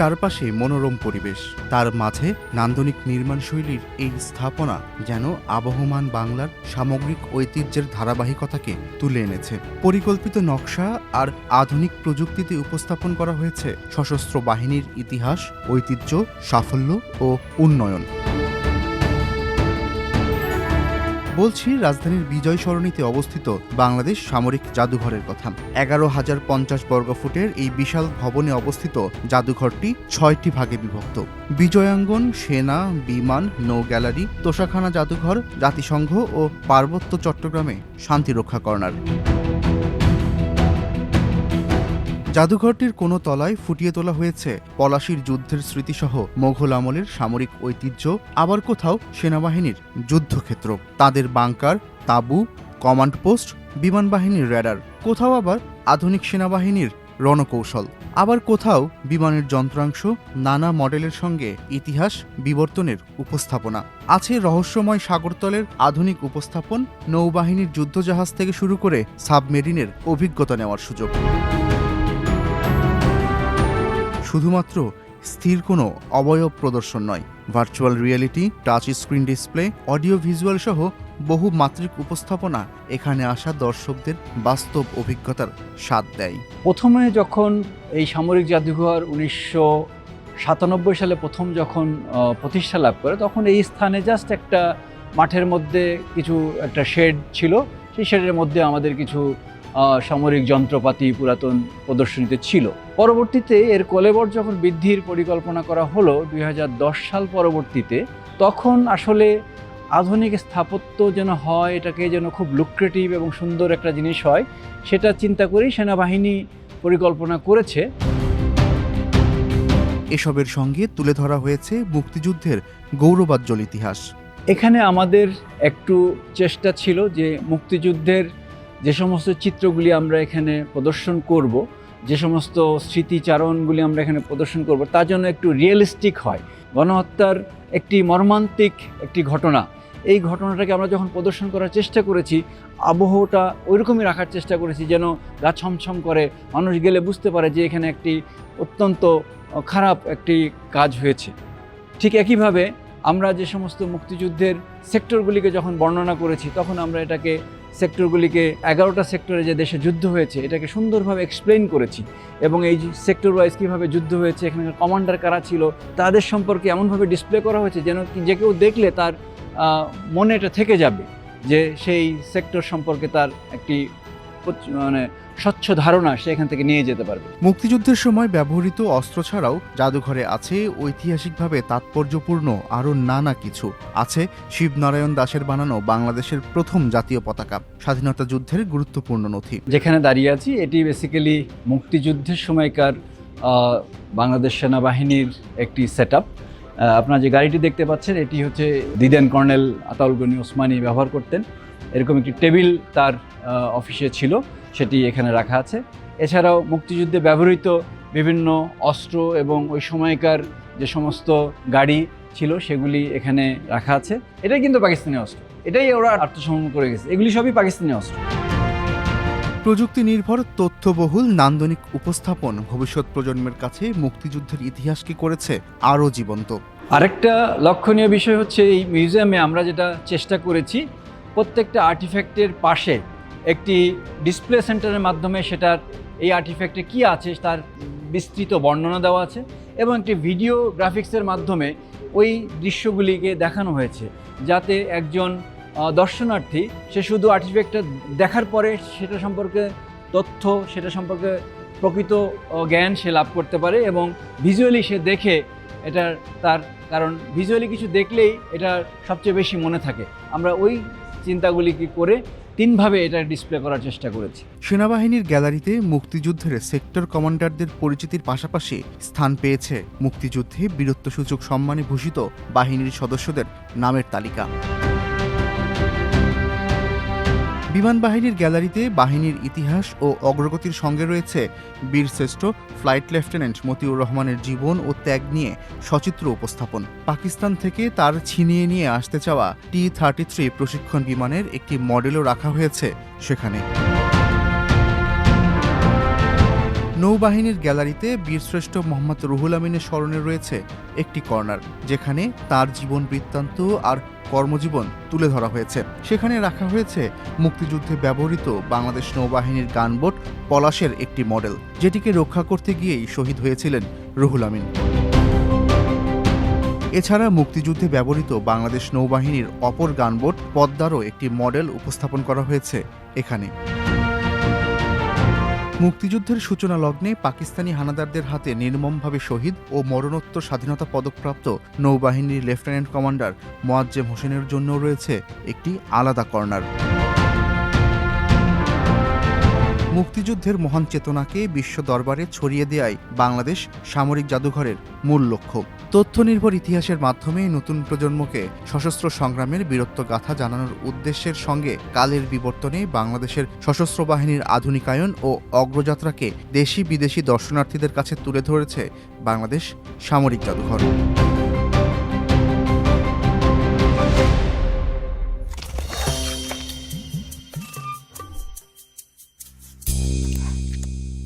চারপাশে মনোরম পরিবেশ, তার মাঝে নান্দনিক নির্মাণশৈলীর এই স্থাপনা যেন আবহমান বাংলার সামগ্রিক ঐতিহ্যের ধারাবাহিকতাকে তুলে এনেছে। পরিকল্পিত নকশা আর আধুনিক প্রযুক্তিতে উপস্থাপন করা হয়েছে সশস্ত্র বাহিনীর ইতিহাস, ঐতিহ্য, সাফল্য ও উন্নয়ন। বলছি রাজধানীর বিজয় সরণিতে অবস্থিত বাংলাদেশ সামরিক জাদুঘরের কথা। 11,050 বর্গফুটের এই বিশাল ভবনে অবস্থিত জাদুঘরটি 6টি ভাগে বিভক্ত। বিজয়াঙ্গন, সেনা, বিমান, নৌ গ্যালারি, তোষাখানা জাদুঘর, জাতিসংঘ ও পার্বত্য চট্টগ্রামে শান্তিরক্ষা কর্নার। জাদুঘরটির কোনো তলায় ফুটিয়ে তোলা হয়েছে পলাশির যুদ্ধের স্মৃতিসহ মোঘল আমলের সামরিক ঐতিহ্য, আবার কোথাও সেনাবাহিনীর যুদ্ধক্ষেত্র, তাদের বাংকার, তাঁবু, কমান্ড পোস্ট, বিমান বাহিনীর র্যাডার, কোথাও আবার আধুনিক সেনাবাহিনীর রণকৌশল, আবার কোথাও বিমানের যন্ত্রাংশ, নানা মডেলের সঙ্গে ইতিহাস বিবর্তনের উপস্থাপনা। আছে রহস্যময় সাগরতলের আধুনিক উপস্থাপন, নৌবাহিনীর যুদ্ধজাহাজ থেকে শুরু করে সাবমেরিনের অভিজ্ঞতা নেওয়ার সুযোগ। শুধুমাত্র স্থির কোনো অবয়ব প্রদর্শন নয়, virtual reality, touch screen display, audio visual সহ বহু মাত্রিক উপস্থাপনা এখানে আসা দর্শকদের বাস্তব অভিজ্ঞতার স্বাদ দেয়। প্রথমে যখন এই সামরিক জাদুঘর 1997 সালে প্রথম যখন প্রতিষ্ঠা লাভ করে, তখন এই স্থানে জাস্ট একটা মাঠের মধ্যে কিছু একটা শেড ছিল। সেই শেডের মধ্যে আমাদের কিছু সামরিক যন্ত্রপাতি পুরাতন প্রদর্শনীতে ছিল। পরবর্তীতে এর কলেবর যখন বৃদ্ধির পরিকল্পনা করা হলো 2010 সাল পরবর্তীতে, তখন আসলে আধুনিক স্থাপত্য যেন হয়, এটাকে যেন খুব লুক্রেটিভ এবং সুন্দর একটা জিনিস হয়, সেটা চিন্তা করেই সেনাবাহিনী পরিকল্পনা করেছে। এসবের সঙ্গে তুলে ধরা হয়েছে মুক্তিযুদ্ধের গৌরবোজ্জ্বল ইতিহাস। এখানে আমাদের একটু চেষ্টা ছিল যে মুক্তিযুদ্ধের যে সমস্ত চিত্রগুলি আমরা এখানে প্রদর্শন করব, যে সমস্ত স্মৃতিচারণগুলি আমরা এখানে প্রদর্শন করব, তার জন্য একটু রিয়েলিস্টিক হয়। গণহত্যার একটি মর্মান্তিক একটি ঘটনা, এই ঘটনাটাকে আমরা যখন প্রদর্শন করার চেষ্টা করেছি, আবহটা ওইরকমই রাখার চেষ্টা করেছি যেন গা ছমছম করে, মানুষ গেলে বুঝতে পারে যে এখানে একটি অত্যন্ত খারাপ একটি কাজ হয়েছে। ঠিক একইভাবে আমরা যে সমস্ত মুক্তিযুদ্ধের সেক্টরগুলিকে যখন বর্ণনা করেছি, তখন আমরা এটাকে সেক্টরগুলিকে 11টা সেক্টরে যে দেশে যুদ্ধ হয়েছে এটাকে সুন্দরভাবে এক্সপ্লেইন করেছি, এবং এই সেক্টর ওয়াইজ কীভাবে যুদ্ধ হয়েছে, এখানকার কমান্ডার কারা ছিল, তাদের সম্পর্কে এমনভাবে ডিসপ্লে করা হয়েছে যেন যে কেউ দেখলে তার মনে এটা থেকে যাবে যে সেই সেক্টর সম্পর্কে তার একটি স্বচ্ছ ধারণা সে এখান থেকে নিয়ে যেতে পারবে। মুক্তিযুদ্ধের সময় ব্যবহৃত অস্ত্র ছাড়াও জাদুঘরে আছে ঐতিহাসিকভাবে তাৎপর্যপূর্ণ আরও নানা কিছু। আছে শিবনারায়ণ দাশের বানানো বাংলাদেশের প্রথম জাতীয় পতাকা, স্বাধীনতা যুদ্ধের গুরুত্বপূর্ণ নথি। যেখানে দাঁড়িয়ে আছি এটি বেসিক্যালি মুক্তিযুদ্ধের সময়কার বাংলাদেশ সেনাবাহিনীর একটি সেট আপ। আপনারা যে গাড়িটি দেখতে পাচ্ছেন এটি হচ্ছে দিদেন কর্নেল আতাউল গনি ওসমানী ব্যবহার করতেন। এরকম একটি টেবিল তার অফিসে ছিল, সেটি এখানে রাখা আছে। এছাড়াও মুক্তিযুদ্ধে ব্যবহৃত বিভিন্ন অস্ত্র এবং ওই সময়কার যে সমস্ত গাড়ি ছিল সেগুলি এখানে রাখা আছে। এটাই কিন্তু পাকিস্তানি অস্ত্র, এটাই ওরা আত্মসমর্পণ করে গেছে, এগুলি সবই পাকিস্তানি অস্ত্র। প্রযুক্তি নির্ভর তথ্যবহুল নান্দনিক উপস্থাপন ভবিষ্যৎ প্রজন্মের কাছে মুক্তিযুদ্ধের ইতিহাসকে করেছে আরও জীবন্ত। আরেকটা লক্ষণীয় বিষয় হচ্ছে এই মিউজিয়ামে আমরা যেটা চেষ্টা করেছি, প্রত্যেকটা আর্টিফ্যাক্টের পাশে একটি ডিসপ্লে সেন্টারের মাধ্যমে সেটার এই আর্টিফ্যাক্টে কী আছে তার বিস্তৃত বর্ণনা দেওয়া আছে, এবং একটি ভিডিও গ্রাফিক্সের মাধ্যমে ওই দৃশ্যগুলিকে দেখানো হয়েছে, যাতে একজন দর্শনার্থী সে শুধু আর্টিফ্যাক্টটা দেখার পরে সেটা সম্পর্কে তথ্য, সেটা সম্পর্কে প্রকৃত জ্ঞান সে লাভ করতে পারে, এবং ভিজুয়ালি সে দেখে এটার তার, কারণ ভিজুয়ালি কিছু দেখলেই এটা সবচেয়ে বেশি মনে থাকে। আমরা ওই চিন্তাগুলিকে করে 3ভাবে এটা ডিসপ্লে করার চেষ্টা করেছি। সেনাবাহিনীর গ্যালারিতে মুক্তিযুদ্ধের সেক্টর কমান্ডারদের পরিচিতির পাশাপাশি স্থান পেয়েছে মুক্তিযুদ্ধে বীরত্বসূচক সম্মানে ভূষিত বাহিনীর সদস্যদের নামের তালিকা। বিমান বাহিনীর গ্যালারিতে বাহিনীর ইতিহাস ও অগ্রগতির সঙ্গে রয়েছে বীরশ্রেষ্ঠ ফ্লাইট লেফটেন্যান্ট মতিউর রহমানের জীবন ও ত্যাগ নিয়ে সচিত্র উপস্থাপন। পাকিস্তান থেকে তার ছিনিয়ে নিয়ে আসতে চাওয়া T-33 প্রশিক্ষণ বিমানের একটি মডেলও রাখা হয়েছে সেখানে। নৌবাহিনীর গ্যালারিতে বীরশ্রেষ্ঠ মোহাম্মদ রুহুল আমিনের স্মরণে রয়েছে একটি কর্নার, যেখানে তার জীবন বৃত্তান্ত আর কর্মজীবন তুলে ধরা হয়েছে। সেখানে রাখা হয়েছে মুক্তিযুদ্ধে ব্যবহৃত বাংলাদেশ নৌবাহিনীর গানবোট পলাশের একটি মডেল, যেটিকে রক্ষা করতে গিয়েই শহীদ হয়েছিলেন রুহুল আমিন। এছাড়া মুক্তিযুদ্ধে ব্যবহৃত বাংলাদেশ নৌবাহিনীর অপর গানবোট পদ্মারও একটি মডেল উপস্থাপন করা হয়েছে এখানে। মুক্তিযুদ্ধের সূচনা লগ্নে পাকিস্তানি হানাদারদের হাতে নির্মমভাবে শহীদ ও মরণোত্তর স্বাধীনতা পদকপ্রাপ্ত নৌবাহিনীর লেফটেন্যান্ট কমান্ডার মোয়াজ্জেম হোসেনের জন্য রয়েছে একটি আলাদা কর্নার। মুক্তিযুদ্ধের মহান চেতনাকে বিশ্ব দরবারে ছড়িয়ে দেয়াই বাংলাদেশ সামরিক জাদুঘরের মূল লক্ষ্য। তথ্য নির্ভর ইতিহাসের মাধ্যমে নতুন প্রজন্মকে সশস্ত্র সংগ্রামের বীরত্ব গাথা জানানোর উদ্দেশ্যের সঙ্গে কালের বিবর্তনে বাংলাদেশের সশস্ত্র বাহিনীর আধুনিকায়ন ও অগ্রযাত্রাকে দেশি বিদেশি দর্শনার্থীদের কাছে তুলে ধরেছে বাংলাদেশ সামরিক জাদুঘর।